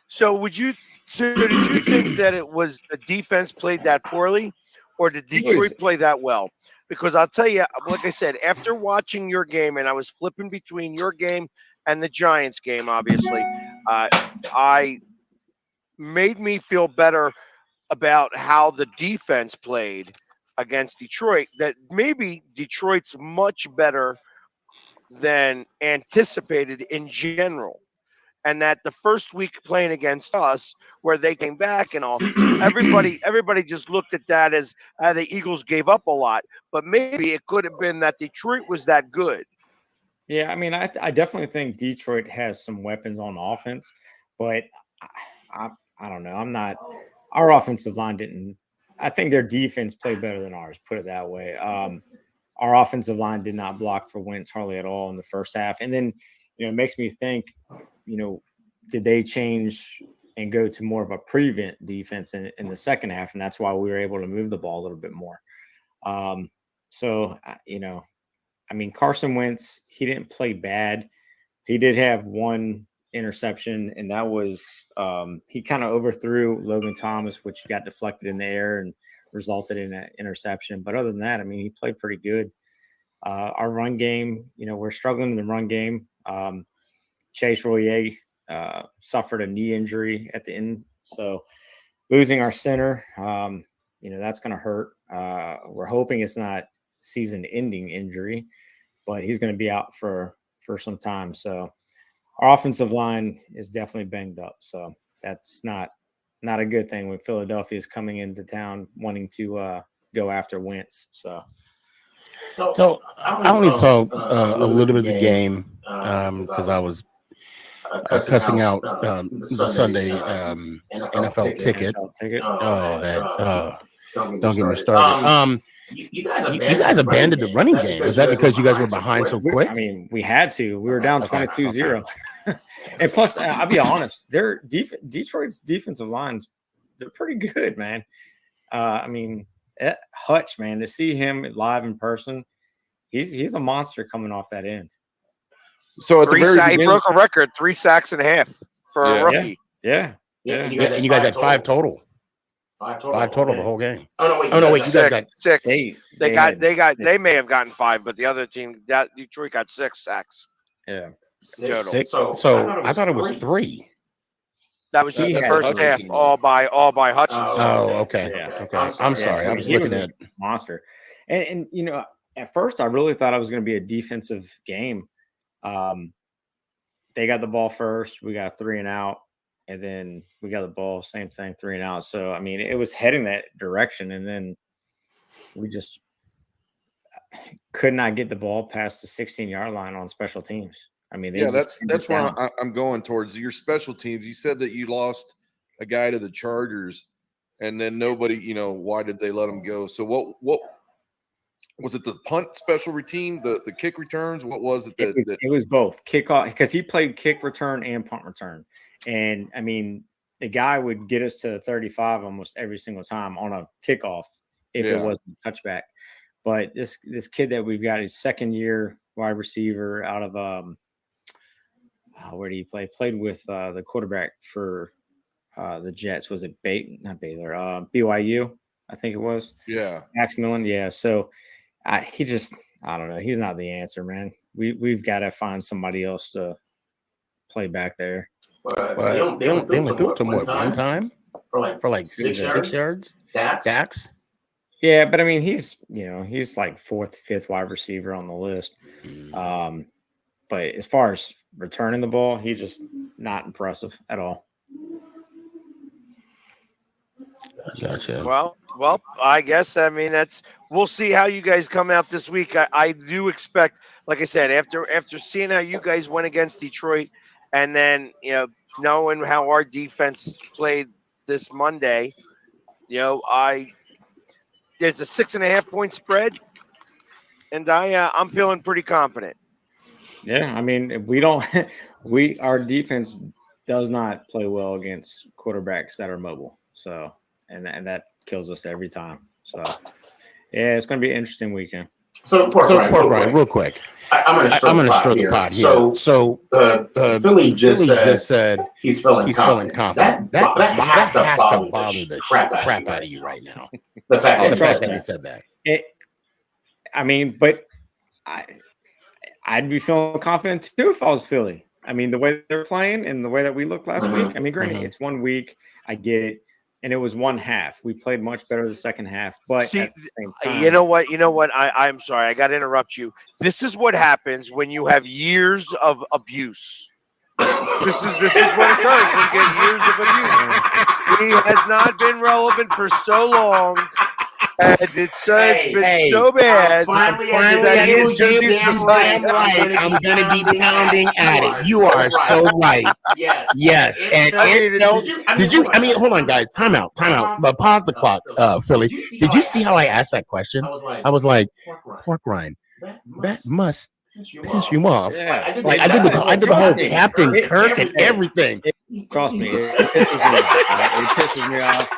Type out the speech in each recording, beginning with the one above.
So did you think that it was the defense played that poorly, or did It was Detroit play that well? Because I'll tell you, like I said, after watching your game, and I was flipping between your game and the Giants game, obviously, uh, I made me feel better about how the defense played against Detroit. That maybe Detroit's much better than anticipated in general, and that the first week playing against us, where they came back and all, everybody just looked at that as the Eagles gave up a lot, but maybe it could have been that Detroit was that good. Yeah, I mean, I definitely think Detroit has some weapons on offense, but I, I, I don't know. I'm not. Our offensive line didn't. I think their defense played better than ours. Put it that way. Our offensive line did not block for Wentz hardly at all in the first half, and then it makes me think, did they change and go to more of a prevent defense in the second half, and that's why we were able to move the ball a little bit more. So I mean, Carson Wentz, he didn't play bad. He did have one interception, and that was he kind of overthrew Logan Thomas, which got deflected in the air and resulted in an interception. But other than that, I mean, he played pretty good. Our run game, we're struggling in the run game. Chase Royer suffered a knee injury at the end, so losing our center, that's going to hurt. We're hoping it's not season-ending injury, but he's going to be out for some time. So our offensive line is definitely banged up. So that's not a good thing when Philadelphia is coming into town wanting to go after Wentz. So I only saw a little bit of the game because I was cussing out the Sunday NFL ticket. Oh, that don't get me started. You guys abandoned the running game. Was that because you guys were behind so quick? I mean, we had to. We were down 22-0. And plus, I'll be honest, Detroit's defensive lines, they're pretty good, man. I mean, Hutch, man, to see him live in person, he's a monster coming off that end. So at the very beginning, he broke a record, 3 sacks and a half for a rookie. Yeah. And you guys had 5 total. 5 total the whole game. Oh no, wait, you guys got 6. They may have gotten 5, but the other team, that Detroit got 6 sacks. Yeah. 6. So I thought it was 3. That was just the first half, all by Hutchinson. Oh, okay. Yeah. Okay. I'm sorry. I was looking at monster. And at first I really thought it was going to be a defensive game. They got the ball first. We got 3 and out. And then we got the ball, same thing, 3 and out. So, I mean, it was heading that direction. And then we just could not get the ball past the 16-yard line on special teams. I mean, that's where I'm going towards your special teams. You said that you lost a guy to the Chargers, and then nobody, why did they let him go? So what was it? The punt special routine, the kick returns? What was it? It was both kickoff, because he played kick return and punt return. And I mean, the guy would get us to the 35 almost every single time on a kickoff if it wasn't a touchback. But this kid that we've got, his second year wide receiver out of where did he play? Played with the quarterback for the Jets. Was it not Baylor? BYU, I think it was. Yeah. Max Millen. Yeah. So I don't know. He's not the answer, man. We've got to find somebody else to play back there. They only threw it to him one time for like 6 yards. Dax. Yeah, but I mean, he's like 4th, 5th wide receiver on the list. But as far as returning the ball, he's just not impressive at all. Gotcha. Well, I guess, I mean, we'll see how you guys come out this week. I do expect, like I said, after seeing how you guys went against Detroit, and then knowing how our defense played this Monday, there's a 6.5 point spread, and I'm feeling pretty confident. Yeah, I mean, our defense does not play well against quarterbacks that are mobile. So, and that kills us every time. So, yeah, it's going to be an interesting weekend. So, Pork Rind, real quick. I'm going to stir the pot here. So Philly just said he's feeling confident. That has to bother the crap out of you right now. The fact that he said that. But I'd be feeling confident too if I was Philly. I mean, the way they're playing and the way that we looked last week. I mean, granted, it's 1 week. I get it. And it was 1 half. We played much better the second half. But see, at the same time, you know what? I'm sorry. I got to interrupt you. This is what happens when you have years of abuse. This is what occurs when you get years of abuse. He has not been relevant for so long. And it's been so bad. Finally, I'm going to be pounding at it. You are so right. Yes. And did you? I mean, hold on, guys. Time out. But pause the clock, Philly. Did you see how I asked that question? I was like, Pork Rind, that must piss you off. Yeah. I did the whole Captain Kirk and everything. Trust me, it pisses me off.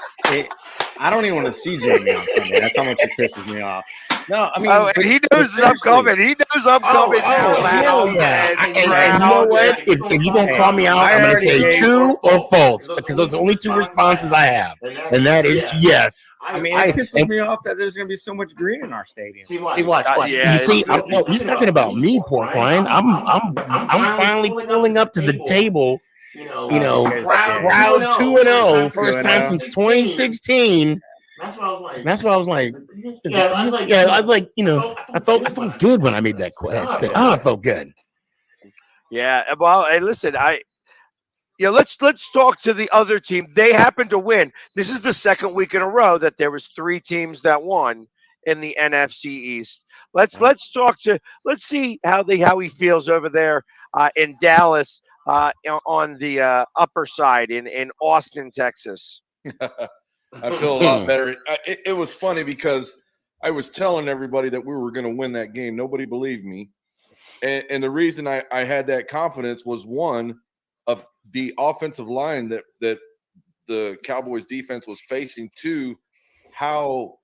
I don't even want to see Jamie on Sunday. That's how much it pisses me off. No, I mean, he knows I'm coming. He knows I'm coming. Hell yeah. And you know what? If you're going to call me out, I'm going to say true or false, because those are the only 2 responses I have. And that is yes. I mean, it pisses me off that there's going to be so much green in our stadium. See, watch. You see, he's talking about me, Pork Rind. I'm finally pulling up to the table. Proud 2-0, first time since 2016. That's what I was like. I felt good when I made that statement. I felt good. Yeah. Well, hey, listen, let's talk to the other team. They happened to win. This is the second week in a row that there was 3 teams that won in the NFC East. Let's see how he feels over there in Dallas. On the upper side in Austin, Texas. I feel a lot better. It was funny because I was telling everybody that we were going to win that game. Nobody believed me. And the reason I had that confidence was, one, of the offensive line that the Cowboys defense was facing, 2, how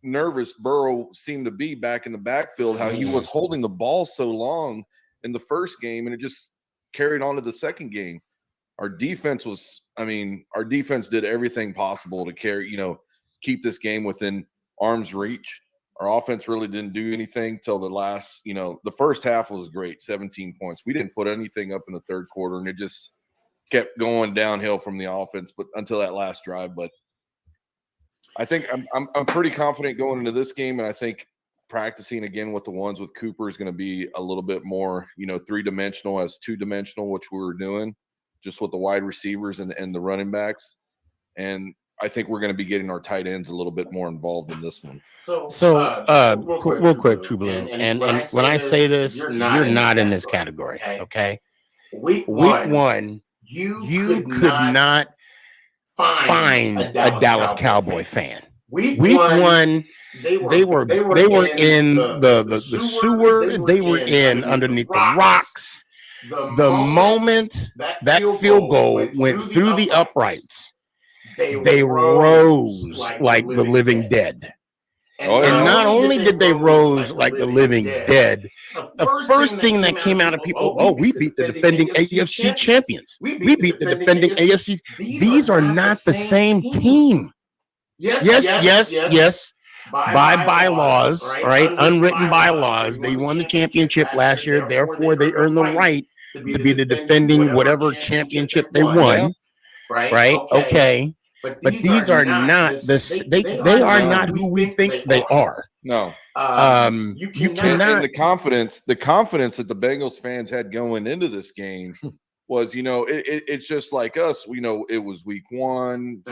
nervous Burrow seemed to be back in the backfield, how he was holding the ball so long in the first game, and it just carried on to the second game. Our defense did everything possible to keep this game within arm's reach. Our offense really didn't do anything till the last, the first half was great, 17 points. We didn't put anything up in the third quarter, and it just kept going downhill from the offense, but until that last drive. But I think I'm pretty confident going into this game, and I think practicing again with the ones with Cooper is going to be a little bit more, 3-dimensional as 2-dimensional, which we were doing just with the wide receivers and the running backs. And I think we're going to be getting our tight ends a little bit more involved in this one. Real quick, True Blue. And when I say this, you're not in this category. Okay. Week 1, you could not find a Dallas Cowboy fan. Week 1, they were in the sewer. They were in underneath the rocks. The moment that field goal went through the uprights, they rose like the living dead. And not only did they rose like the living dead, the first thing that came out of people, we beat the defending AFC champions. We beat the defending AFC. These are not the same team. Yes. By bylaws, right? Unwritten bylaws. They won the championship last year. Therefore, they earn the right to be the defending whatever championship they won. Right? Okay. But these are not they are not who we think they are. No. You cannot. And the confidence that the Bengals fans had going into this game was, it's just like us. It was week 1.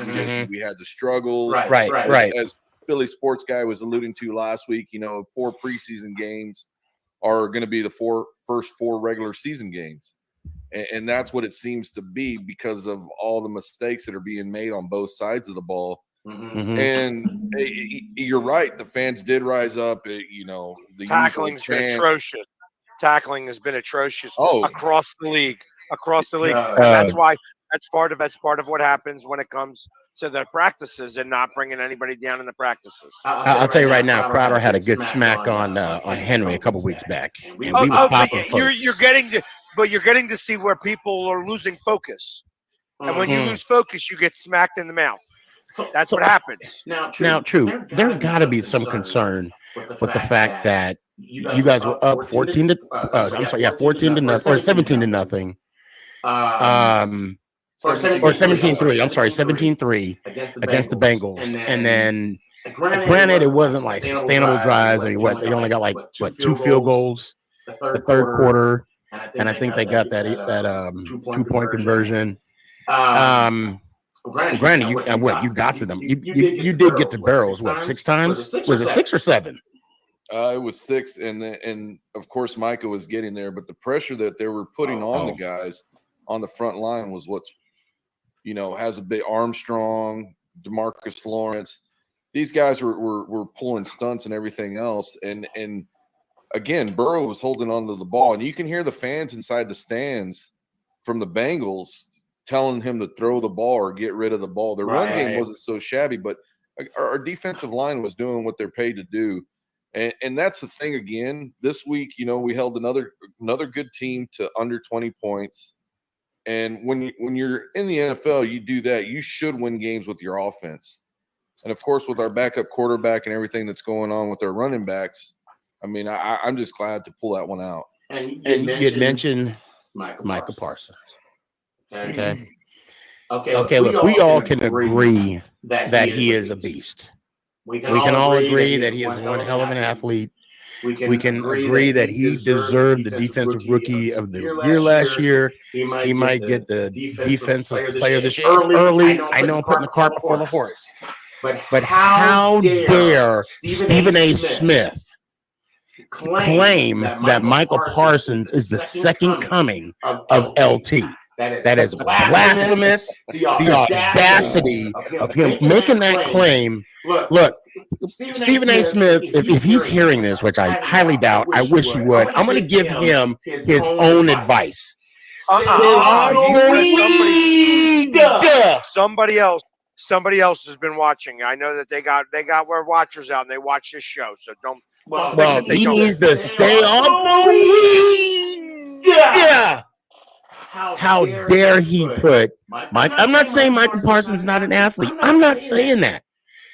We had the struggles. Right. As Philly sports guy was alluding to last week, 4 preseason games are going to be the first 4 regular season games. And that's what it seems to be because of all the mistakes that are being made on both sides of the ball. And you're right. The fans did rise up. The tackling's been atrocious. Tackling has been atrocious across the league. That's why That's part of what happens when it comes to the practices and not bringing anybody down in the practices. I'll tell you right now, Crowder had a good smack on Henry a couple weeks back, and we were popping you're getting to see where people are losing focus, and when you lose focus, you get smacked in the mouth. That's what happens. Now, true, there got to be some concern with the fact that you guys were up 14 to 14 to nothing or 17 to nothing. Or 17-3. I'm sorry, 17-3 against the Bengals. And then, granted, it wasn't like sustainable drives. I mean, they only got like 2 field goals the third quarter, and I think they got that 2-point conversion. Granted, you got to them. You did get to Barrows 6 times? Was it 6 or 7? It was 6, and of course Micah was getting there, but the pressure that they were putting on the guys on the front line was what's, has a big Armstrong, DeMarcus Lawrence. These guys were pulling stunts and everything else, and again, Burrow was holding onto the ball, and you can hear the fans inside the stands from the Bengals telling him to throw the ball or get rid of the ball. The run game wasn't so shabby, but our defensive line was doing what they're paid to do. And that's the thing again. This week, we held another good team to under 20 points. And when you're in the NFL, you do that. You should win games with your offense. And, of course, with our backup quarterback and everything that's going on with our running backs, I mean, I'm just glad to pull that one out. And you had mentioned Micah Parsons. Okay. Look, we all can agree that he is a beast. We can all agree that he is one hell of an athlete. We can agree that he deserved the defensive rookie of the year last year. He might get the defensive player this year. It's early. I know I'm putting the cart before the horse. But how dare Stephen A. Smith claim that Michael Parsons is the second coming of LT? That is blasphemous. The audacity of him making that claim. Look, Stephen A. Smith, if he's hearing this, which I highly doubt, I wish he would, I'm going to give him his own advice. Somebody else has been watching. I know that they got our watchers out and they watch this show. So don't. Well, he needs to stay off the weed. Yeah. How dare he put Mike? I'm not saying Michael Parsons not an athlete. I'm not saying that.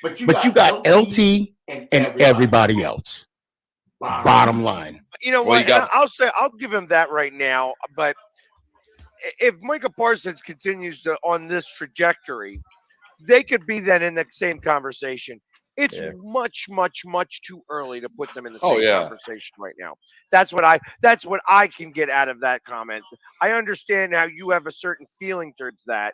But you got LT and everybody else. Bottom line. You know what? I'll give him that right now. But if Michael Parsons continues on this trajectory, they could be then in the same conversation. It's much, much, much too early to put them in the same conversation right now. That's what I can get out of that comment. I understand how you have a certain feeling towards that,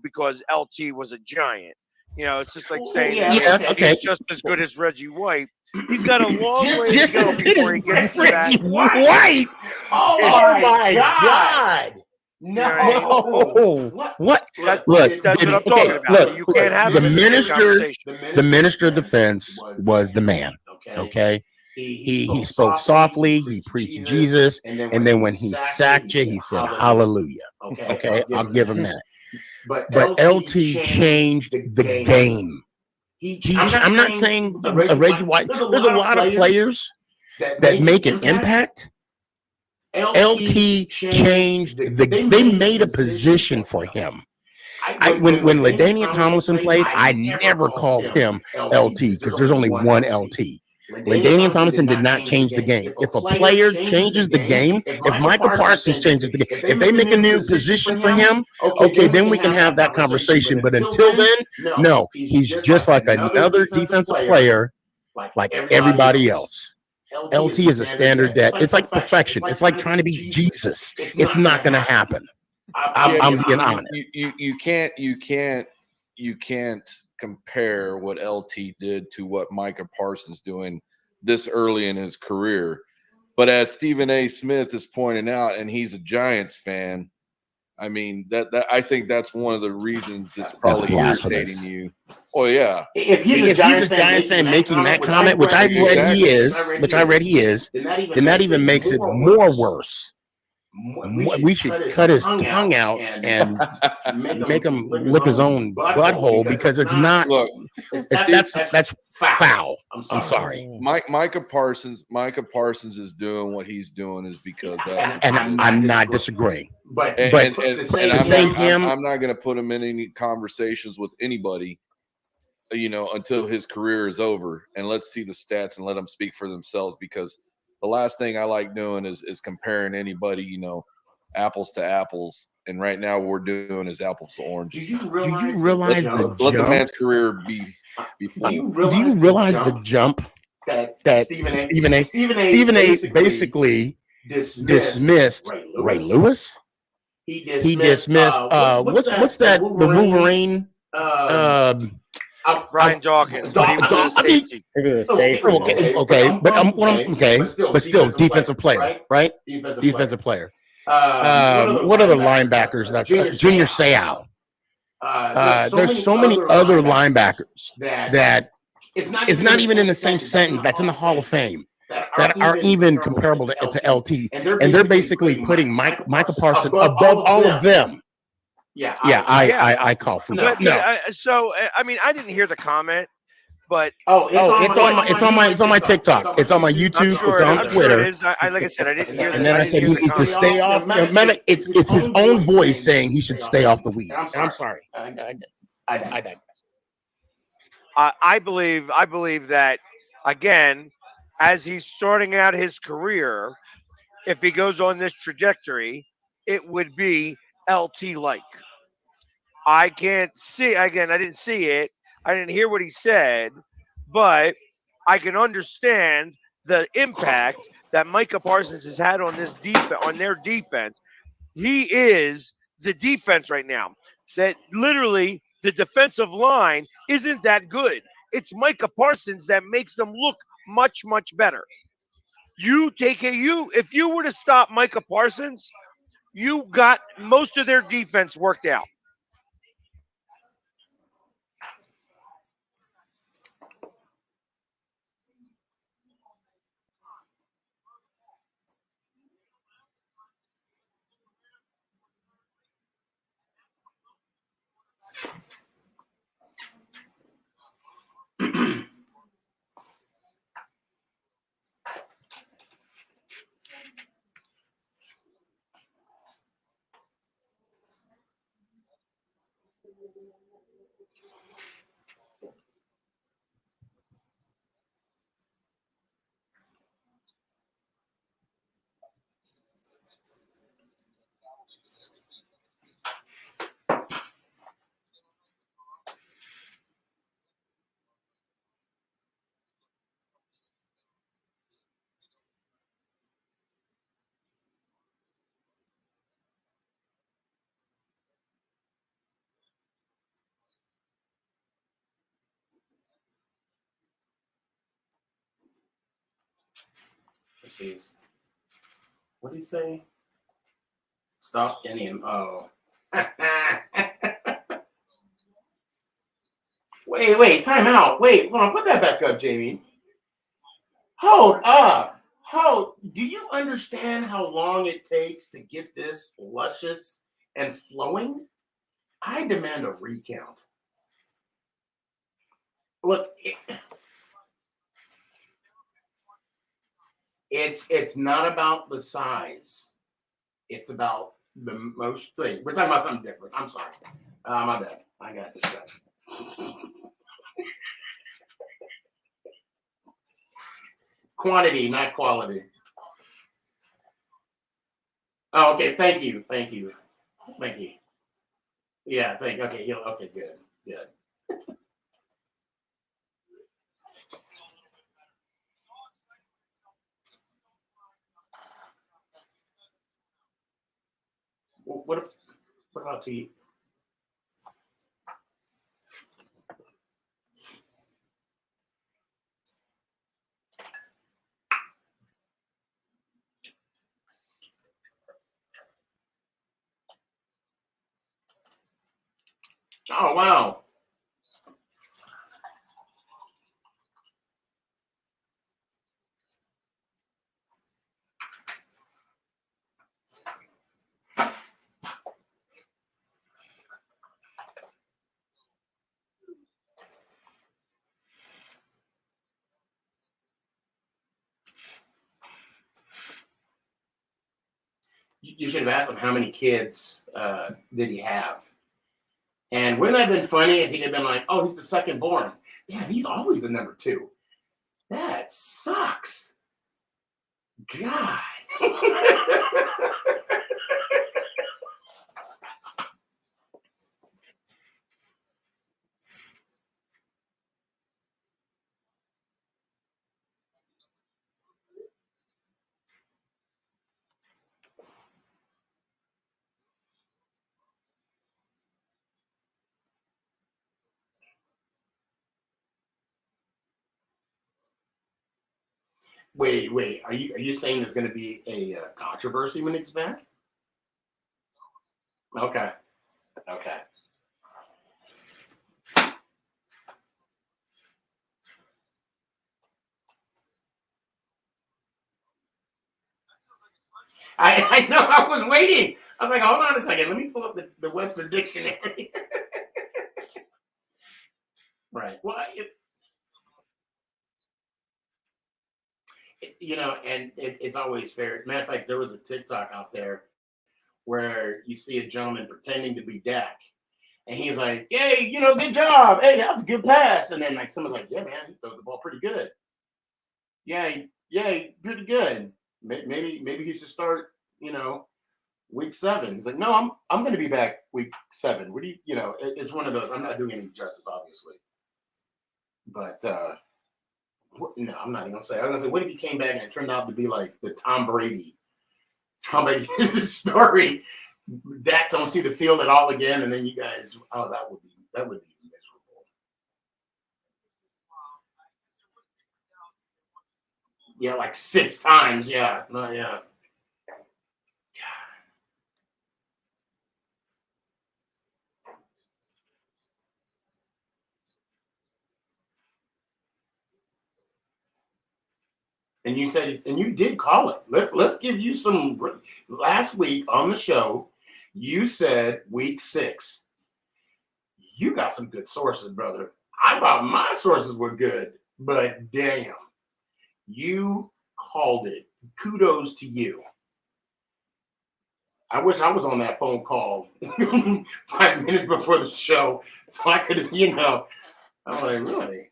because LT was a giant. It's just like saying he's just as good as Reggie White. He's got a long way to go before he gets to that. Reggie White. Oh my God. No. What? That's what I'm talking about. Look, you can't have the minister of defense was the man. Okay. He spoke softly. He preached Jesus, and then when he sacked you, he said hallelujah. Okay, I'll give him that. But LT changed the game. I'm not saying Reggie White. There's a lot of players that make an impact. LT changed they made a position for him. When LaDainian Tomlinson played, I never called him LT because there's only one LT. LaDainian Tomlinson did not change the game. If a player changes the game, if Michael Parsons changes the game, if they make a new position for him, okay, then we can have that conversation. But until then, no, he's just like another defensive player like everybody else. LT is a standard that it's like perfection. It's like trying to be Jesus. It's not going to happen. I'm being honest. You can't compare what LT did to what Micah Parsons doing this early in his career. But as Stephen A. Smith is pointing out, and he's a Giants fan, I mean that I think that's one of the reasons it's probably irritating you. Oh yeah. If he's a Giants fan making that comment, which I read he is, then that even makes it more worse. We should cut his tongue out and make him lick his own butthole because it's not. Look, That's foul. I'm sorry. Micah Parsons is doing what he's doing is because that's And I'm not disagreeing. and I'm not going to put him in any conversations with anybody, until his career is over, and let's see the stats and let them speak for themselves, because the last thing I like doing is comparing anybody, apples to apples. And right now what we're doing is apples to oranges. Do you realize let the man's career be full. Do you realize the jump that Stephen A basically dismissed Ray Lewis? He dismissed what's that, the Wolverine? Brian Dawkins. But he was a safety. He was a safety. Okay, but still defensive player, right? Defensive player. What other linebackers? That's Junior Seau. There's so many other linebackers that it's not even in the same sentence. That's in the Hall of Fame that aren't even comparable to LT, and they're basically putting Micah Parsons above all of them. I call for that. So I mean, I didn't hear the comment, but it's on my TikTok. It's on my YouTube. Sure, it's on Twitter. Sure it is. Like I said, I didn't hear. And then I said he needs to stay off. It's his own voice saying he should stay off the weed. And I'm sorry. I digress. I believe that, again, as he's starting out his career, if he goes on this trajectory, it would be LT like. I can't see, again, I didn't see it. I didn't hear what he said, but I can understand the impact that Micah Parsons has had on this on their defense. He is the defense right now. That literally the defensive line isn't that good. It's Micah Parsons that makes them look much, much better. If you were to stop Micah Parsons, you got most of their defense worked out. What did he say? Stop any him. Oh. Wait, time out. Wait, hold on, put that back up, Jamie. Hold up. Do you understand how long it takes to get this luscious and flowing? I demand a recount. Look, it's not about the size. It's about the most. Wait, we're talking about something different. I'm sorry. My bad. I got distracted. Quantity, not quality. Oh, okay. Thank you. Yeah, okay. Okay, good. What about to eat? Oh, wow. you should have asked him how many kids did he have. And wouldn't that have been funny if he'd have been like, oh, he's the second born. Yeah, he's always the number 2. That sucks. God. Wait. Are you saying there's going to be a controversy when it's back? Okay. I know. I was waiting. I was like, hold on a second. Let me pull up the Webster Dictionary. Right. Well, and it's always fair. Matter of fact, there was a TikTok out there where you see a gentleman pretending to be Dak, and he's like, "Hey, good job. Hey, that was a good pass." And then like someone's like, "Yeah, man, he throws the ball pretty good. Yeah, pretty good. Maybe he should start. Week 7." He's like, "No, I'm going to be back week 7. What do you? It's one of those. I'm not doing any justice, obviously, but." No, I'm not even gonna say. I was gonna say, what if he came back and it turned out to be like the Tom Brady story? Dak don't see the field at all again, and then you guys, that would be miserable. Yeah, like 6 times. Yeah, no, yeah. And you said, and you did call it. Let's give you some. Last week on the show, you said week 6. You got some good sources, brother. I thought my sources were good, but damn, you called it. Kudos to you. I wish I was on that phone call 5 minutes before the show, so I could, I'm like, really?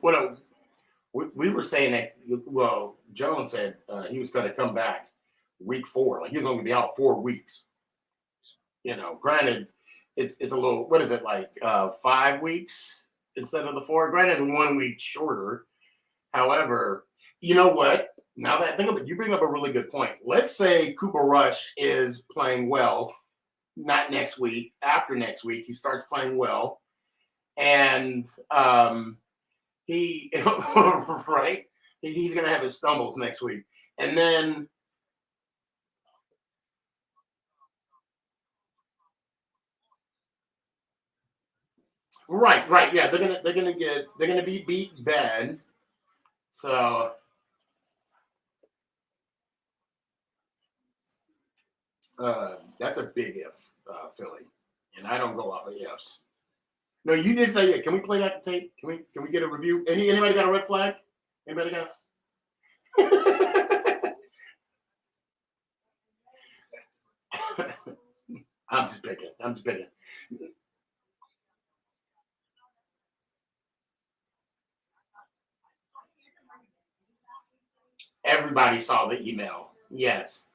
Well, we were saying that. Well, Jones said he was going to come back week 4. Like he was only going to be out 4 weeks. Granted, it's a little. What is it like? 5 weeks instead of the 4. Granted, 1 week shorter. However, you know what? Now that I think of it, you bring up a really good point. Let's say Cooper Rush is playing well. Not next week. After next week, he starts playing well, and he right. He's going to have his stumbles next week, and then. Right. Yeah, they're gonna be beat bad. So that's a big if, Philly, and I don't go off of ifs. No, you did say it. Can we play back the tape? Can we get a review? Anybody got a red flag? Anybody got? I'm just picking. Everybody saw the email. Yes.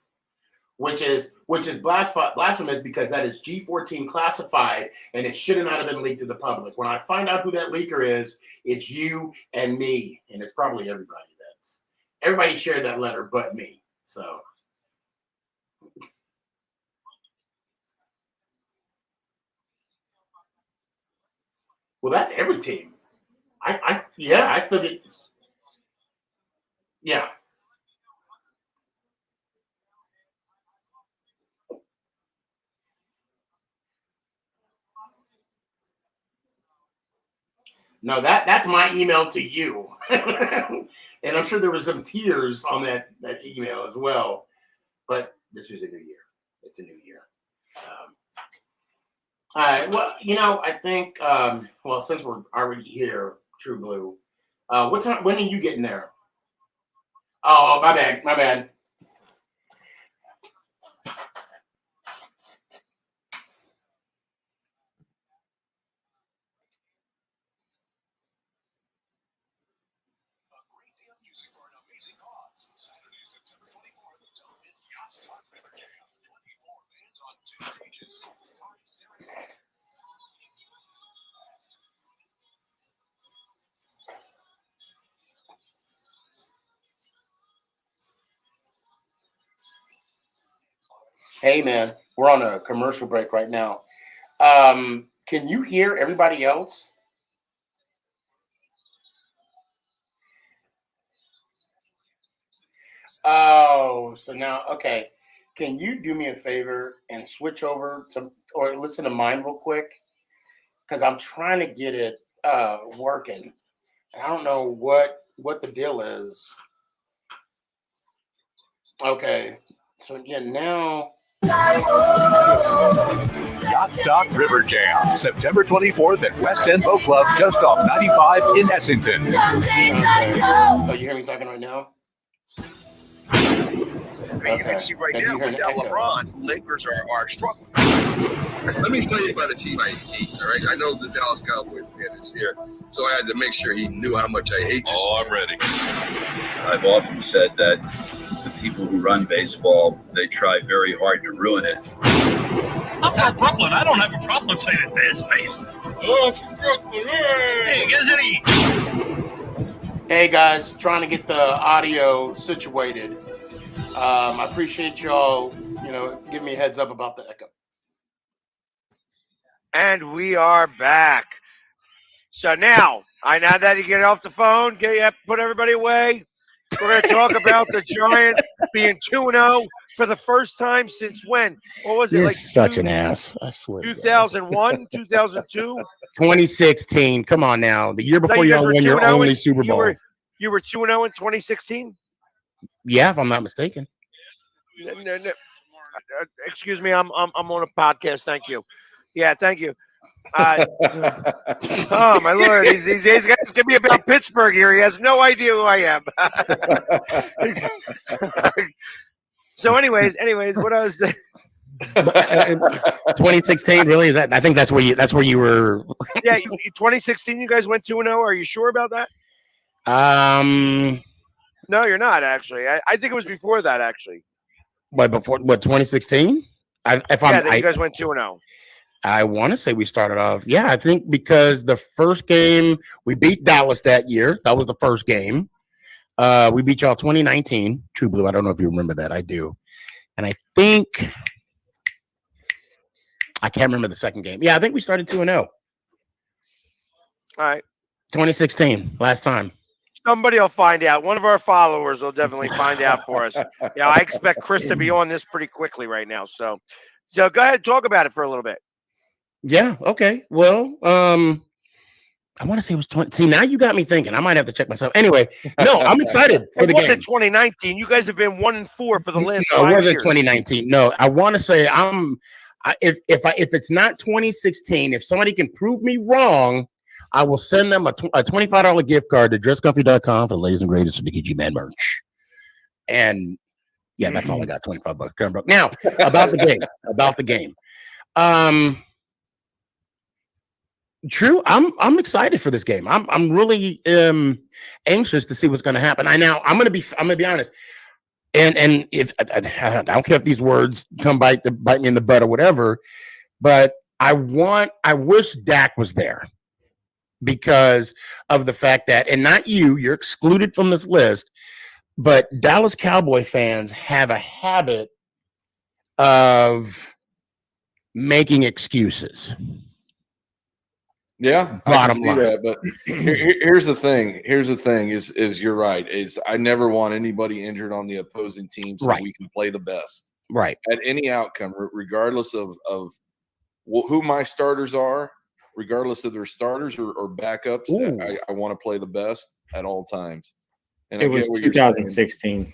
Which is blasphemous because that is G14 classified and it should not have been leaked to the public. When I find out who that leaker is, it's you and me, and it's probably everybody shared that letter but me. So well, that's every team. I still get yeah. No, that's my email to you. And I'm sure there was some tears on that email as well. But this is a new year. It's a new year. All right. Well, I think, since we're already here, True Blue, what time? When are you getting there? Oh, my bad. My bad. Hey, man, we're on a commercial break right now. Can you hear everybody else? Oh, so now, okay. Can you do me a favor and switch over to, or listen to mine real quick? Because I'm trying to get it working. I don't know what the deal is. Okay. So, yeah, now. Yacht Stock River Jam, September 24th at West End Boat Club, just off 95 in Essington. Oh, you hear me talking right now? You can see right now without LeBron, Lakers are struggling. Let me tell you about the team I hate, all right? I know the Dallas Cowboys fan is here, so I had to make sure he knew how much I hate this. Oh, I'm ready. I've often said that the people who run baseball, they try very hard to ruin it. I'm from Brooklyn. I don't have a problem saying it to his face. Oh, from Brooklyn. Hey, guys, Eddie. Hey, guys, trying to get the audio situated. I appreciate y'all, giving me a heads up about the echo. And we are back. So now that you get off the phone, put everybody away. We're going to talk about the Giants being 2-0 for the first time since when? What was it? You're like such an ass. I swear. 2001, 2002? 2016. Come on now. The year before you y'all won your only Super Bowl. You were 2-0 in 2016? Yeah, if I'm not mistaken. No. Excuse me, I'm on a podcast. Thank you. Yeah, thank you. Oh my Lord, he's going to give me about Pittsburgh here. He has no idea who I am. So, anyways, what I was saying. 2016, really? I think that's where you were. Yeah, 2016. You guys went 2-0. Are you sure about that? No, you're not actually. I think it was before that actually. What 2016? You guys went 2-0. I want to say we started off. Yeah, I think because the first game we beat Dallas that year. That was the first game. We beat y'all 2019. True Blue. I don't know if you remember that. I do. And I think I can't remember the second game. Yeah, I think we started 2-0. All right. 2016, last time. Somebody will find out. One of our followers will definitely find out for us. Yeah, I expect Chris to be on this pretty quickly right now. So go ahead, talk about it for a little bit. Yeah. Okay. Well, I want to say it was 20. See, now you got me thinking. I might have to check myself. Anyway, no, I'm excited for the game. It wasn't 2019. You guys have been 1-4 for the last 5 years. No, it wasn't 2019. No, I want to say if it's not 2016, if somebody can prove me wrong, I will send them a $25 gift card to dresscomfy.com for the latest and greatest of Dickie G Man merch. And yeah, that's all I got. $25. Now about the game. True, I'm excited for this game. I'm really anxious to see what's going to happen. I'm going to be honest. And if I don't care if these words come bite me in the butt or whatever, but I wish Dak was there because of the fact that, and not you're excluded from this list, but Dallas Cowboy fans have a habit of making excuses. Yeah, bottom line. That, but here's the thing. Is you're right. Is I never want anybody injured on the opposing team, so we can play the best. Right. At any outcome, regardless of who my starters are, regardless of their starters or backups. I want to play the best at all times. And it was 2016.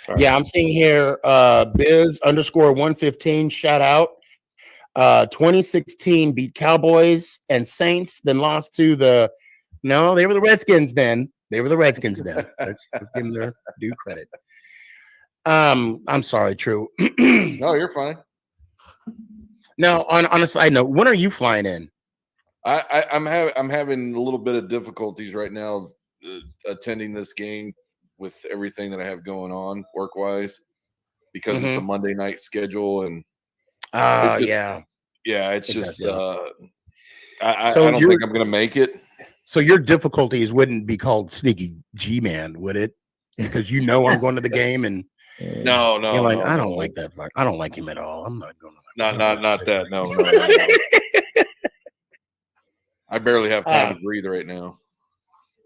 Sorry. Yeah, I'm seeing here Biz _115 shout out. 2016 beat Cowboys and Saints, then lost to they were the Redskins then. Let's give them their due credit. I'm sorry, True. No, you're fine. Now, on a side note, when are you flying in? I'm having a little bit of difficulties right now attending this game with everything that I have going on work-wise because it's a Monday night schedule and it's just I don't think I'm gonna make it. So your difficulties wouldn't be called sneaky G-man, would it? Because I'm going to the game and no, you're like, I don't like that. I don't like him at all. I'm not going to. Not that. No. I barely have time to breathe right now.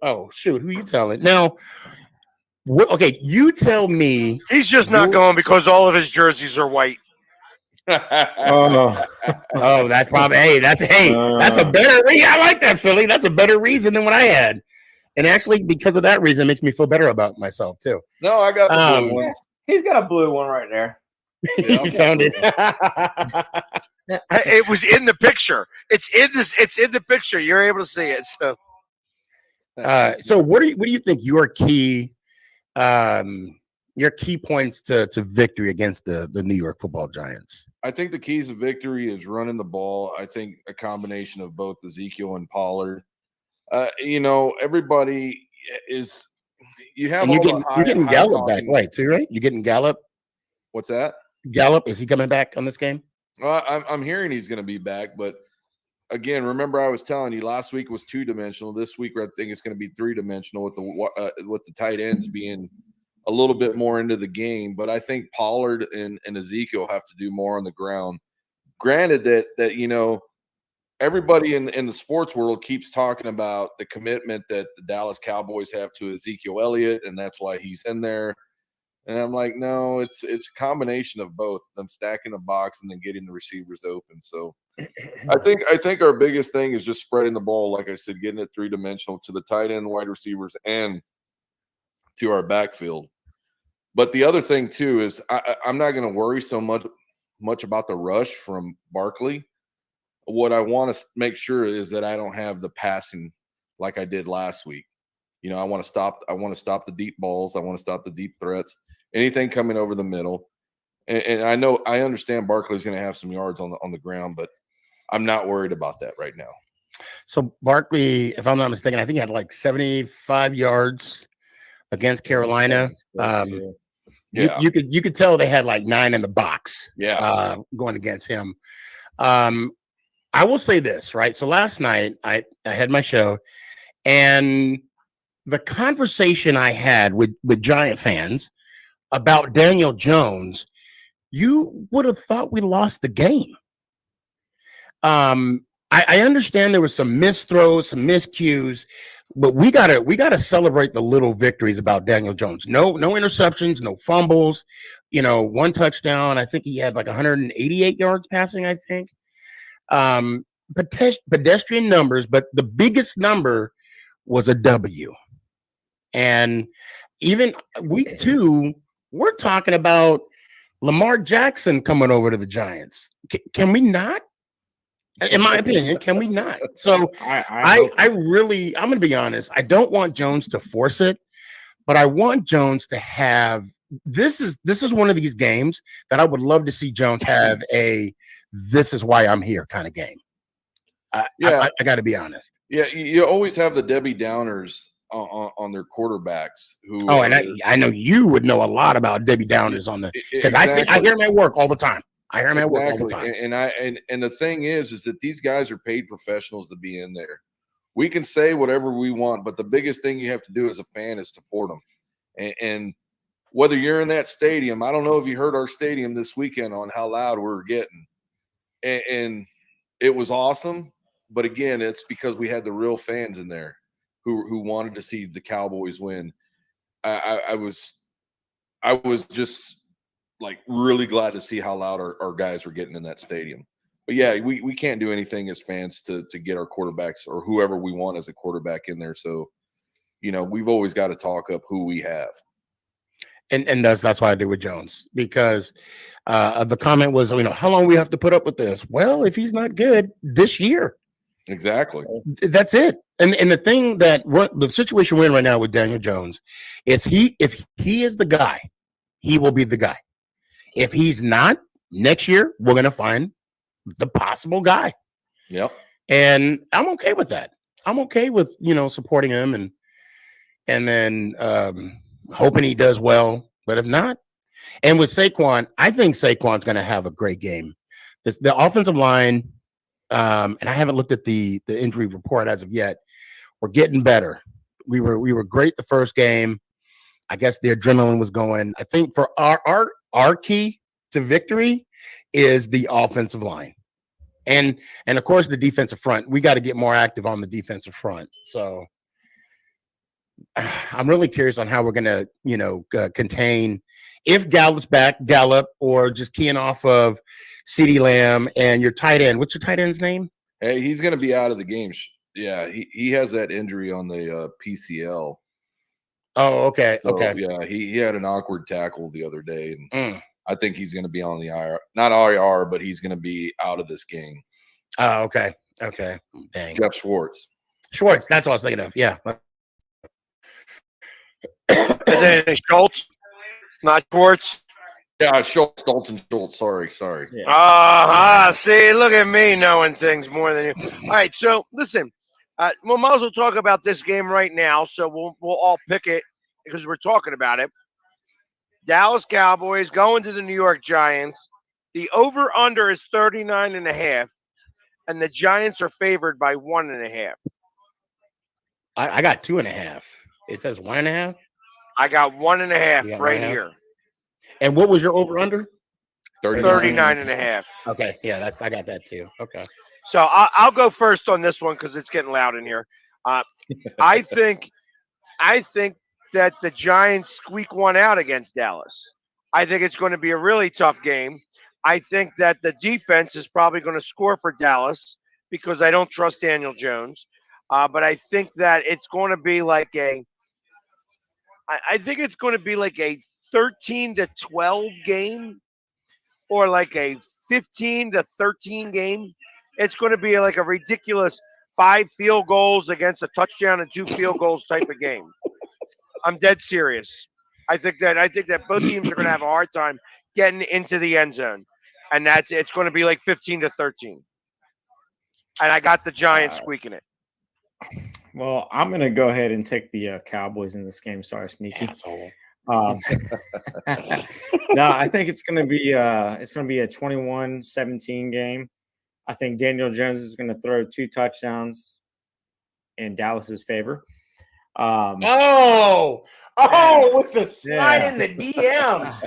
Oh shoot! Who you telling now? Okay, you tell me. He's just not going because all of his jerseys are white. Oh, that's probably that's a better reason. I like that, Philly. That's a better reason than what I had, and actually, because of that reason, it makes me feel better about myself too. No, I got the blue one. He's got a blue one right there. Yeah, you found it. It was in the picture. It's in the picture. You're able to see it. So what do you think your key points to victory against the New York Football Giants? I think the keys of victory is running the ball. I think a combination of both Ezekiel and Pollard. Everybody is. You have. And you're getting Gallup back, right? Too, right? You're getting Gallup. What's that? Gallup, is he coming back on this game? I'm hearing he's going to be back, but again, remember I was telling you last week was 2-dimensional. This week I think it's going to be 3-dimensional with the tight ends being a little bit more into the game. But I think Pollard and Ezekiel have to do more on the ground. Granted that everybody in the sports world keeps talking about the commitment that the Dallas Cowboys have to Ezekiel Elliott, and that's why he's in there. And I'm like, no, it's a combination of both, them stacking the box and then getting the receivers open. So I think our biggest thing is just spreading the ball, like I said, getting it 3-dimensional to the tight end, wide receivers, and to our backfield. But the other thing too is I'm not going to worry so much about the rush from Barkley. What I want to make sure is that I don't have the passing like I did last week. I want to stop the deep balls. I want to stop the deep threats. Anything coming over the middle. And I understand Barkley's going to have some yards on the ground, but I'm not worried about that right now. So Barkley, if I'm not mistaken, I think he had like 75 yards against Carolina. You could tell they had like 9 in the box. Going against him. I will say this, right? So last night I had my show, and the conversation I had with Giant fans about Daniel Jones, you would have thought we lost the game. I understand there was some missed throws, some miscues, but we gotta celebrate the little victories about Daniel Jones. No interceptions, no fumbles, 1 touchdown. I think he had like 188 yards passing, I think. Pedestrian numbers, but the biggest number was a W. And even week 2, we're talking about Lamar Jackson coming over to the Giants. Can we not? In my opinion, can we not? So I'm going to be honest. I don't want Jones to force it, but I want Jones to have. This is one of these games that I would love to see Jones have a "this is why I'm here" kind of game. I got to be honest. Yeah, you always have the Debbie Downers on their quarterbacks. And I know you would know a lot about Debbie Downers on the because exactly. I hear them at work all the time. And the thing is that these guys are paid professionals to be in there. We can say whatever we want, but the biggest thing you have to do as a fan is support them. And whether you're in that stadium, I don't know if you heard our stadium this weekend on how loud we were getting, and it was awesome. But again, it's because we had the real fans in there who wanted to see the Cowboys win. I was just like really glad to see how loud our guys were getting in that stadium. But yeah, we can't do anything as fans to get our quarterbacks or whoever we want as a quarterback in there. So, we've always got to talk up who we have. And that's why I did with Jones, because the comment was, how long we have to put up with this? Well, if he's not good this year, exactly, that's it. And the thing the situation we're in right now with Daniel Jones is if he is the guy, he will be the guy. If he's not, next year we're gonna find the possible guy. Yep. And I'm okay with that. I'm okay with supporting him and then hoping he does well. But if not, and with Saquon, I think Saquon's going to have a great game. The offensive line, and I haven't looked at the injury report as of yet. We're getting better. We were great the first game. I guess the adrenaline was going. I think for our key to victory is the offensive line, and of course the defensive front. We got to get more active on the defensive front. So I'm really curious on how we're going to, contain if Gallup, or just keying off of CeeDee Lamb and your tight end. What's your tight end's name? Hey, he's going to be out of the game. Yeah, he has that injury on the PCL. Oh, okay. So, okay. Yeah, he had an awkward tackle the other day, and I think he's going to be on the IR. Not IR, but he's going to be out of this game. Oh, okay. Okay. Dang. Jeff Schwartz. That's what I was thinking of. Yeah. Is it Schultz? Not Schwartz? Yeah, Schultz, Dalton Schultz. Sorry. Yeah. See, look at me knowing things more than you. All right, so listen, we might as well talk about this game right now. So we'll all pick it because we're talking about it. Dallas Cowboys going to the New York Giants. The over/under is 39.5, and the Giants are favored by 1.5. I got 2.5. It says 1.5. I got 1.5 right here. And what was your over/under? 39.5. Okay, yeah, I got that too. Okay. So I'll go first on this one because it's getting loud in here. I think that the Giants squeak one out against Dallas. I think it's going to be a really tough game. I think that the defense is probably going to score for Dallas because I don't trust Daniel Jones. But I think that it's going to be like a 13-12 game, or like a 15-13 game. It's going to be like a ridiculous 5 field goals against a touchdown and 2 field goals type of game. I'm dead serious. I think that both teams are going to have a hard time getting into the end zone, and it's going to be like 15-13. And I got the Giants squeaking it. Well, I'm going to go ahead and take the Cowboys in this game. Sorry, sneaky. No, I think it's going to be a 21-17 game. I think Daniel Jones is going to throw 2 touchdowns in Dallas's favor. With the slide in the DMs.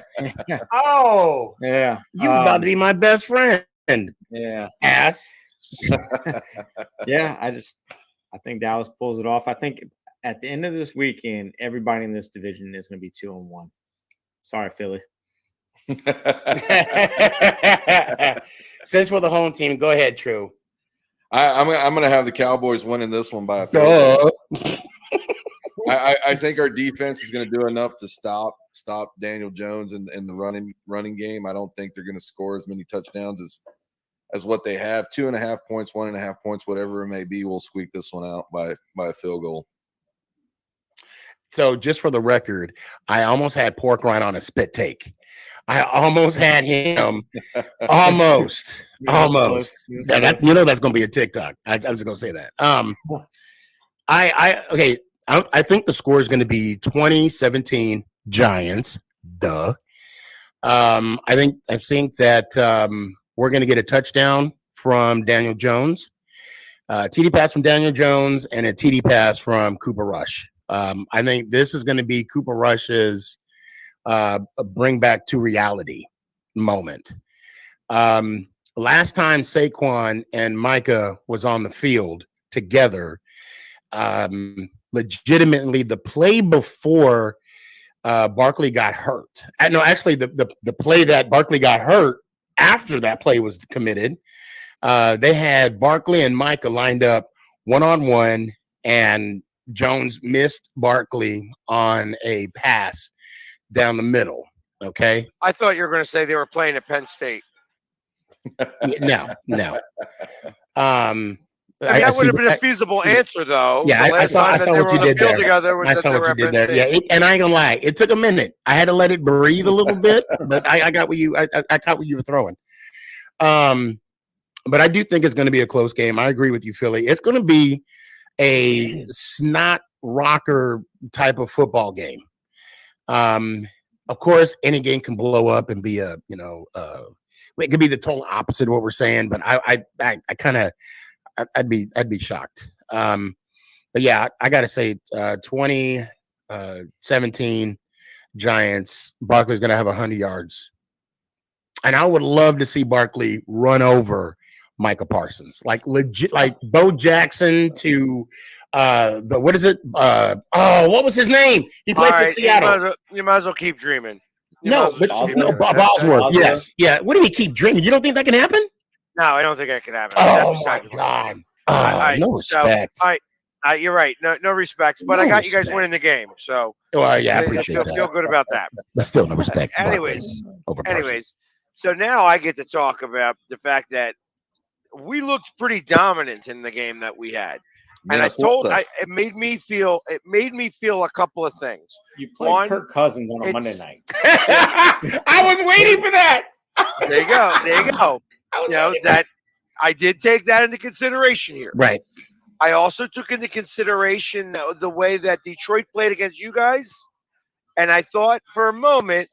Oh, yeah. You was about to be my best friend. Yeah. Ass. Yeah, I think Dallas pulls it off. I think at the end of this weekend, everybody in this division is going to be 2-1. Sorry, Philly. Since we're the home team, go ahead, True. I'm going to have the Cowboys winning this one by a field goal. I think our defense is going to do enough to stop Daniel Jones in the running game. I don't think they're going to score as many touchdowns as what they have. 2.5 points, 1.5 points, whatever it may be. We'll squeak this one out by a field goal. So just for the record, I almost had Pork Rind on a spit take. I almost had him. Almost. That's going to be a TikTok. I'm just going to say that. I think the score is going to be 20-17 Giants. Duh. I think that we're going to get a touchdown from Daniel Jones, TD pass from Daniel Jones, and a TD pass from Cooper Rush. I think this is going to be Cooper Rush's bring back to reality moment. Last time Saquon and Micah was on the field together, legitimately the play before Barkley got hurt. No, actually the play that Barkley got hurt after that play was committed. They had Barkley and Micah lined up 1-on-1, and Jones missed Barkley on a pass down the middle. Okay. I thought you were going to say they were playing at Penn State. No. That would have been a feasible answer, though. Yeah, I saw what you did there. I saw what you did there. Yeah, and I ain't gonna lie, it took a minute. I had to let it breathe a little bit, but I got what you. I caught what you were throwing. But I do think it's going to be a close game. I agree with you, Philly. It's going to be a snot rocker type of football game. Of course, any game can blow up and be it could be the total opposite of what we're saying. But I kind of. I'd be shocked. But yeah, I got to say 20-17 Giants. Barkley's going to have 100 yards. And I would love to see Barkley run over Micah Parsons. Like legit, like Bo Jackson to what is it? What was his name? He played for Seattle. You might as well keep dreaming. Bosworth. Yes. Yeah. What do you keep dreaming? You don't think that can happen? No, I don't think that can happen. Oh my God! No respect. You're right. No respect. But I got you guys winning the game, so I appreciate that. Feel good about that. But still, no respect. Anyways, so now I get to talk about the fact that we looked pretty dominant in the game that we had, and it made me feel a couple of things. You played Kirk Cousins on a Monday night. I was waiting for that. There you go. That I did take that into consideration here. Right. I also took into consideration the way that Detroit played against you guys, and I thought for a moment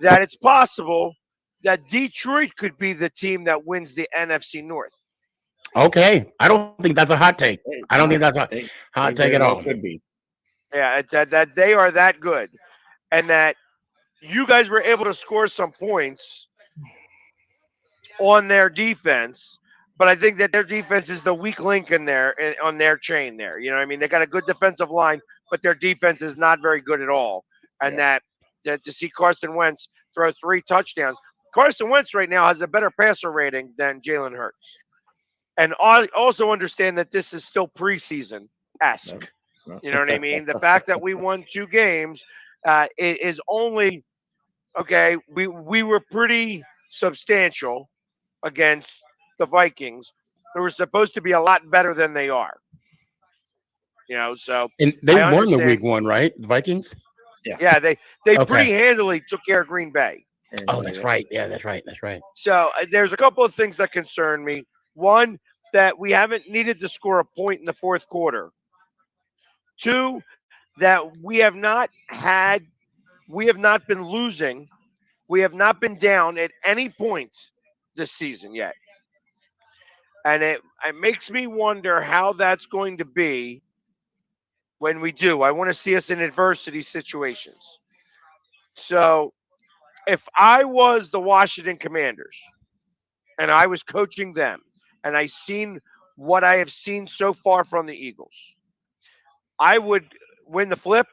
that it's possible that Detroit could be the team that wins the NFC North. Okay. I don't think that's a hot take. I don't think that's a hot take at all. Could be. Yeah, that they are that good, and that you guys were able to score some points on their defense, but I think that their defense is the weak link on their chain there. You know what I mean? They got a good defensive line, but their defense is not very good at all. And that to see Carson Wentz throw 3 touchdowns. Carson Wentz right now has a better passer rating than Jalen Hurts. And I also understand that this is still preseason-esque. You know what I mean? The fact that we won 2 games is only okay. We were pretty substantial against the Vikings, who were supposed to be a lot better than they are. So and they won the week 1, right? The Vikings. Yeah, they pretty handily took care of Green Bay. Oh, that's right. Yeah, that's right. So there's a couple of things that concern me. One, that we haven't needed to score a point in the fourth quarter. 2, that we have not been losing. We have not been down at any point this season yet. And it makes me wonder how that's going to be when we do. I want to see us in adversity situations. So if I was the Washington Commanders and I was coaching them and I seen what I have seen so far from the Eagles, I would win the flip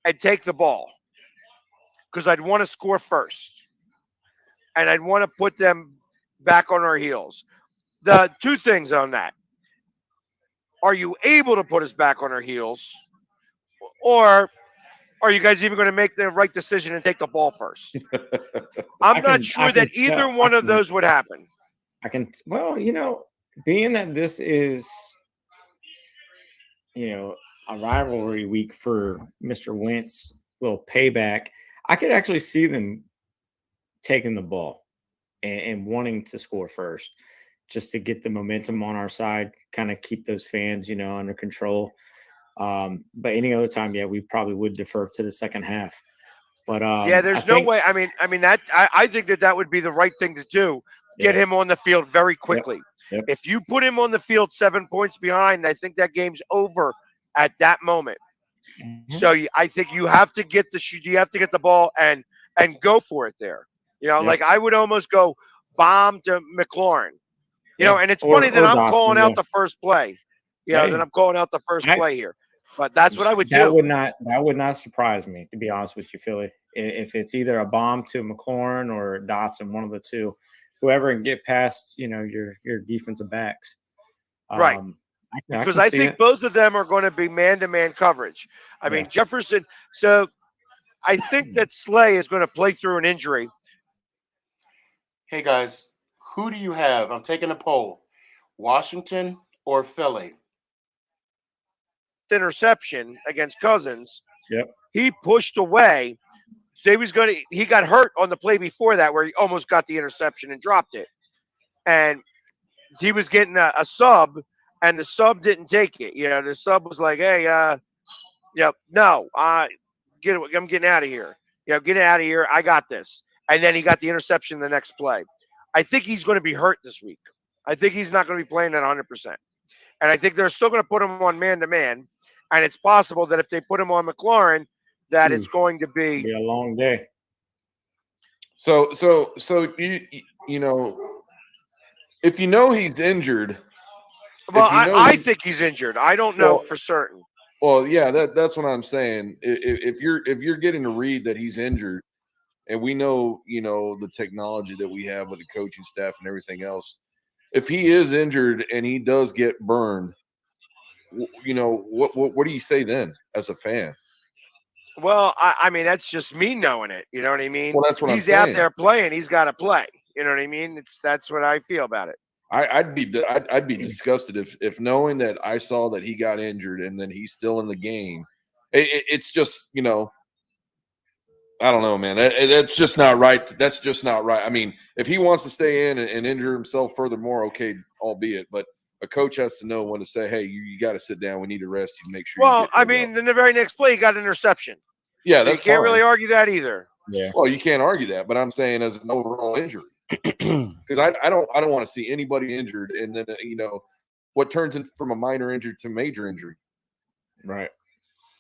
and take the ball because I'd want to score first. And I'd want to put them back on our heels. The 2 things on that. Are you able to put us back on our heels? Or are you guys even going to make the right decision and take the ball first? I'm not sure that either one of those would happen. Being that this is, a rivalry week for Mr. Wentz, little payback, I could actually see them taking the ball and wanting to score first just to get the momentum on our side, kind of keep those fans, under control. But any other time, we probably would defer to the second half. But there's no way. I mean that I think that would be the right thing to do. Get him on the field very quickly. Yep. If you put him on the field 7 points behind, I think that game's over at that moment. Mm-hmm. So I think you have to get the ball and go for it there. Like I would almost go bomb to McLaurin. And it's funny that I'm calling out the first play. That I'm calling out the first play here. But that's what I would do. That would not surprise me, to be honest with you, Philly. If it's either a bomb to McLaurin or Dotson, one of the two, whoever can get past, your defensive backs. Right. Because I think it. both of them are going to be man-to-man coverage. I mean, Jefferson. So I think that Slay is going to play through an injury. Hey, guys, who do you have? I'm taking a poll. Washington or Philly? Interception against Cousins. Yep. He pushed away. So he got hurt on the play before that where he almost got the interception and dropped it. And he was getting a sub, and the sub didn't take it. The sub was like, hey, no, I'm getting out of here. Get out of here. I got this. And then he got the interception the next play. I think he's going to be hurt this week. I think he's not going to be playing at 100%. And I think they're still going to put him on man-to-man. And it's possible that if they put him on McLaurin, that it's going to be a long day. So you know, if you know he's injured. Well, I think he's injured. I don't know for certain. Well, yeah, that's what I'm saying. If you're getting to read that he's injured, and we know, the technology that we have with the coaching staff and everything else, if he is injured and he does get burned, what do you say then as a fan? Well, I mean, that's just me knowing it. You know what I mean? Well, that's what he's I'm saying. out there playing. He's got to play. You know what I mean? That's what I feel about it. I'd be disgusted if knowing that I saw that he got injured and then he's still in the game. It's just, I don't know, man. That's just not right. That's just not right. I mean, if he wants to stay in and injure himself furthermore, okay, albeit, but a coach has to know when to say, hey, you got to sit down. We need to rest you. Make sure. Well, I mean, in the very next play, he got an interception. Yeah, so that's you can't fine. really argue that either. Yeah. Well, you can't argue that, but I'm saying as an overall injury, because I don't want to see anybody injured, and then what turns in from a minor injury to major injury. Right.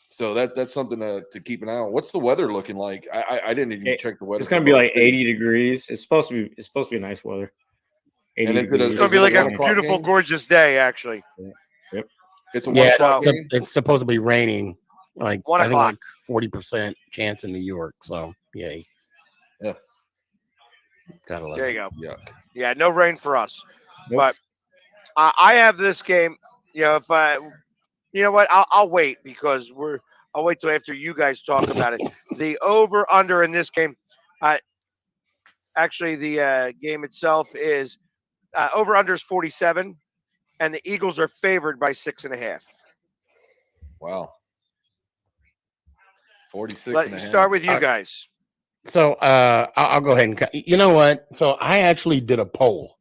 So that's something to keep an eye on. What's the weather looking like? I didn't even check the weather. It's going to be like 80 degrees. It's supposed to be nice weather. It's going to be like a beautiful, gorgeous day, actually. Yep. It's a 1 o'clock game. It's supposed to be raining. Like 1 o'clock. I think like 40% chance in New York. So yay. Yeah. Gotta love there it. you go. Yeah. Yeah, no rain for us. Nope. But I have this game. If I'll wait because I'll wait till after you guys talk about it. The over under in this game, actually the game itself is over under is 47, and the Eagles are favored by 6.5. Wow. 46. Let's start with you guys. So I'll go ahead and you know what? So I actually did a poll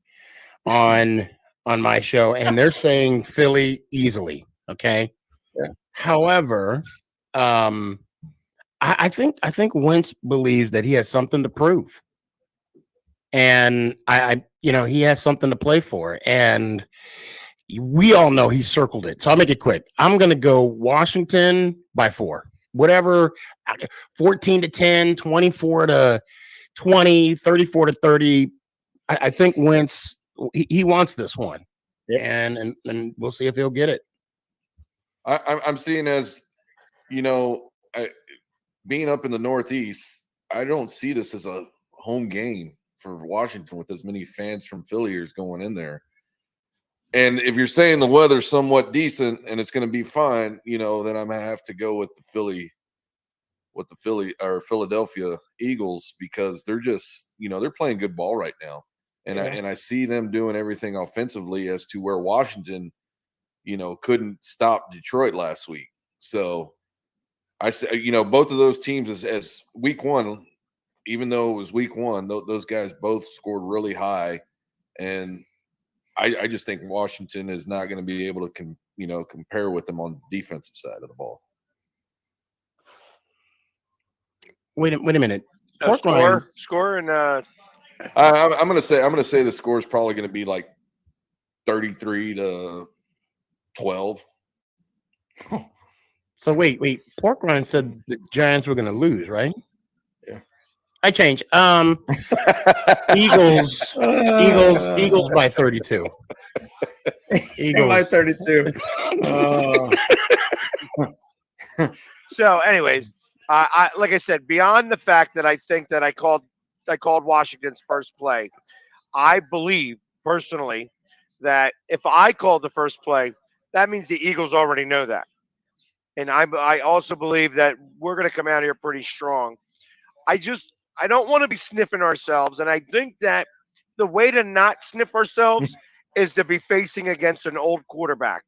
on my show, and they're saying Philly easily. Okay. Yeah. However, I think Wentz believes that he has something to prove, and he has something to play for, and we all know he circled it. So I'll make it quick. I'm going to go Washington by 4. Whatever, 14-10, 24-20, 34-30. I think Wentz, he wants this one. Yep. And we'll see if he'll get it. I'm seeing as, being up in the Northeast, I don't see this as a home game for Washington with as many fans from Phillies going in there. And if you're saying the weather's somewhat decent and it's going to be fine, then I'm going to have to go with the Philadelphia Eagles because they're just, they're playing good ball right now. And I see them doing everything offensively as to where Washington, couldn't stop Detroit last week. So I say, both of those teams as week one, even though it was week one, those guys both scored really high. And I just think Washington is not going to be able to, compare with them on the defensive side of the ball. Wait a minute. Score, and I'm going to say the score is probably going to be like 33-12. So wait. Pork Rind said the Giants were going to lose, right? Yeah. I changed. Eagles by 32. Eagles by 32. So, anyways, I like I said, beyond the fact that I think that I called Washington's first play, I believe personally that if I call the first play, that means the Eagles already know that. And I also believe that we're going to come out here pretty strong. I don't want to be sniffing ourselves. And I think that the way to not sniff ourselves is to be facing against an old quarterback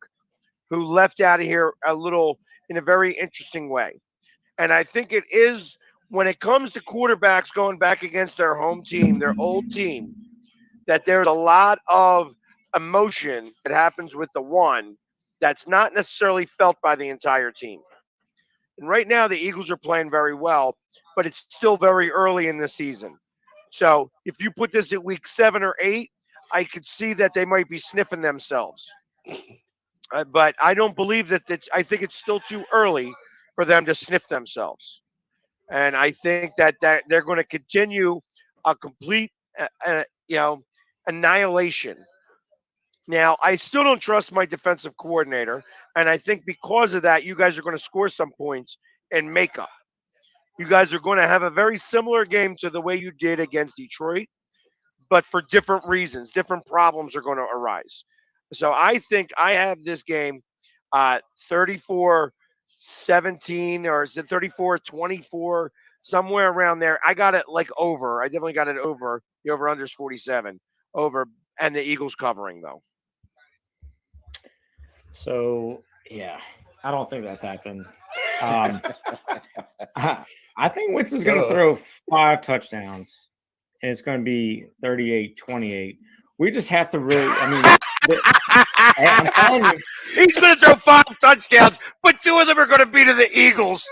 who left out of here in a very interesting way. And I think it is when it comes to quarterbacks going back against their home team, their old team, that there's a lot of emotion that happens with the one that's not necessarily felt by the entire team. And right now, the Eagles are playing very well, but it's still very early in the season. So if you put this at week 7 or 8, I could see that they might be sniffing themselves. But I don't believe that. I think it's still too early for them to sniff themselves. And I think that they're going to continue a complete, annihilation. Now, I still don't trust my defensive coordinator, and I think because of that, you guys are going to score some points and make up. You guys are going to have a very similar game to the way you did against Detroit, but for different reasons. Different problems are going to arise. So I think I have this game 34-17, or is it 34-24, somewhere around there. I got it like over. I definitely got it over. The over-under is 47. Over, and the Eagles covering, though. So, yeah, I don't think that's happened. I think Wentz is going to throw 5 touchdowns, and it's going to be 38-28. We just have to really, I'm telling you. He's going to throw 5 touchdowns, but 2 of them are going to be to the Eagles.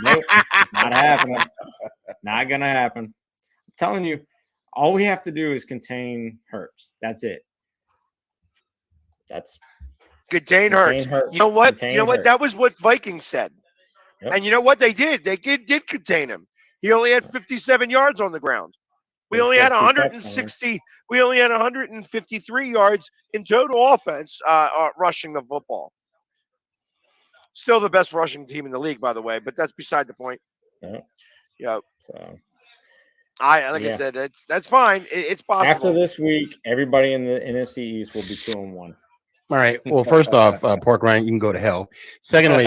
Nope, not happening. Not going to happen. I'm telling you, all we have to do is contain Hurts. That's it. Contain Hurts. You know what? That was what Vikings said. Yep. And you know what they did? They did contain him. He only had 57 yards on the ground. We only had 160. We only had 153 yards in total offense rushing the football. Still the best rushing team in the league, by the way, but that's beside the point. Yeah. So, I said, that's fine. It's possible. After this week, everybody in the NFC East will be 2-1. All right. Well, first off, Pork Ryan, you can go to hell. Secondly,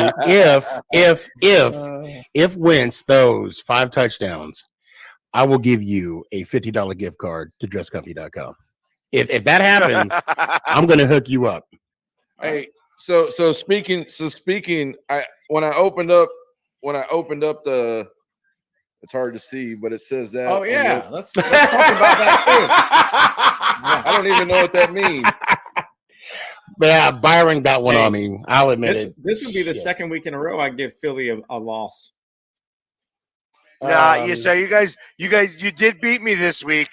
if Wentz throws 5 touchdowns, I will give you a $50 gift card to dresscomfy.com. If that happens, I'm going to hook you up. Hey, so speaking, when I opened up the, it's hard to see, but it says that. Oh yeah, let's talk about that too. I don't even know what that means. Yeah, Byron got one on me. I'll admit it. This would be the second week in a row I give Philly a loss. So you did beat me this week.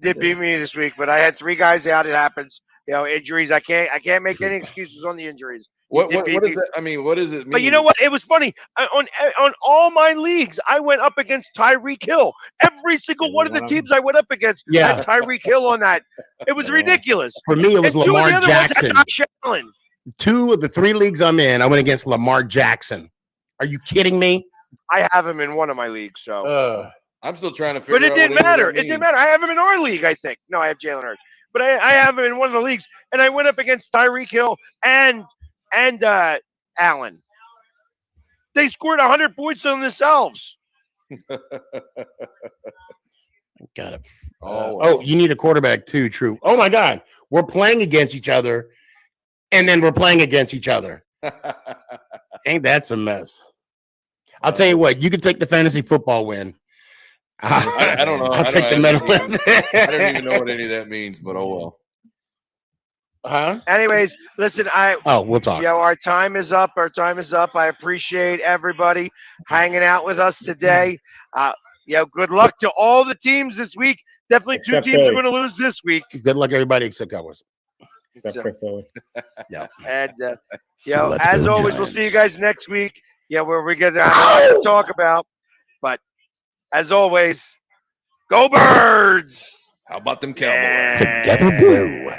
But I had 3 guys out. It happens. Injuries. I can't make any excuses on the injuries. What is that? I mean, what does it mean? But you know what? It was funny. On all my leagues, I went up against Tyreek Hill. Every single one of the teams I went up against had Tyreek Hill on that. It was ridiculous. For me, it was Lamar Jackson. 2 of the 3 leagues I'm in, I went against Lamar Jackson. Are you kidding me? I have him in one of my leagues, so I'm still trying to figure out. But it didn't matter. It didn't matter. I have him in our league, I think. No, I have Jalen Hurts. But I have him in one of the leagues, and I went up against Tyreek Hill and Allen. They scored 100 points on themselves. Got it. You need a quarterback too, True. Oh my God. We're playing against each other, and then we're playing against each other. Ain't that some mess? I'll tell you what, you can take the fantasy football win. I don't know. I'll take the medal win. I don't even know what any of that means, but oh well. Anyways, listen, we'll talk. Our time is up. I appreciate everybody hanging out with us today. Good luck to all the teams this week. Definitely except 2 teams are going to lose this week. Good luck, everybody, except Cowboys. Except for Philly. Yeah. And as always, we'll see you guys next week. Where we get to talk about. But as always, go Birds! How about them Cowboys? Together blue.